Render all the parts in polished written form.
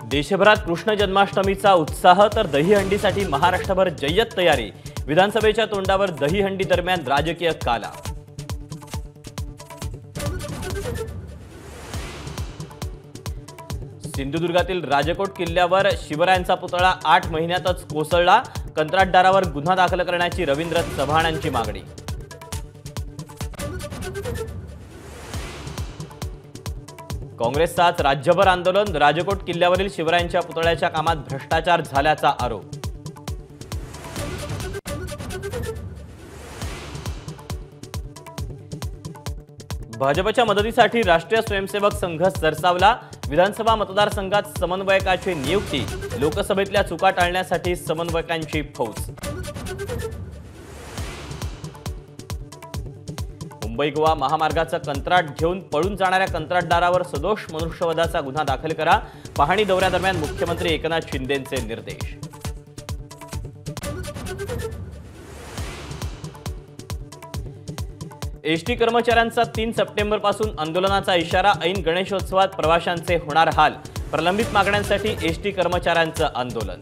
देशभरात कृष्ण जन्माष्टमीचा उत्साह तर दहीहंडीसाठी महाराष्ट्रभर जय्यत तयारी। विधानसभेच्या तोंडावर दहीहंडी दरम्यान राजकीय काला। सिंधुदुर्गातील राजकोट किल्ल्यावर शिवरायांचा पुतळा 8 महिन्यातच कोसळला। कंत्राटदारावर गुन्हा दाखल करण्याची रवींद्र चव्हाणांची मागणी। काँग्रेसचाच राज्यभर आंदोलन। राजकोट किल्ल्यावरील शिवरायांच्या पुतळ्याच्या कामात भ्रष्टाचार झाल्याचा आरोप। भाजपच्या मदतीसाठी राष्ट्रीय स्वयंसेवक संघ सरसावला। विधानसभा मतदारसंघात समन्वयकाची नियुक्ती। लोकसभेतल्या चुका टाळण्यासाठी समन्वयकांची फौज। मुंबई गोवा महामार्गाचं कंत्राट घेऊन पळून जाणाऱ्या कंत्राटदारावर सदोष मनुष्यवधाचा गुन्हा दाखल करा। पाहणी दौऱ्यादरम्यान मुख्यमंत्री एकनाथ शिंदेंचे निर्देश। एसटी कर्मचाऱ्यांचा 3 सप्टेंबरपासून आंदोलनाचा इशारा। ऐन गणेशोत्सवात प्रवाशांचे होणार हाल। प्रलंबित मागण्यांसाठी एसटी कर्मचाऱ्यांचं आंदोलन।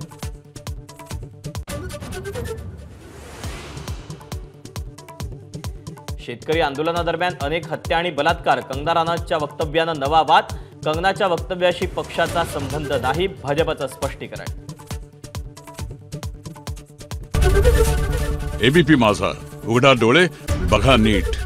शेतकरी आंदोलनादरम्यान अनेक हत्या आणि बलात्कार। कंगना रनौतच्या वक्तव्यानं नवा वाद। कंगनाच्या वक्तव्याशी पक्षाचा संबंध नाही, भाजपचं स्पष्टीकरण। एबीपी माझा, उघडा डोळे बघा नीट।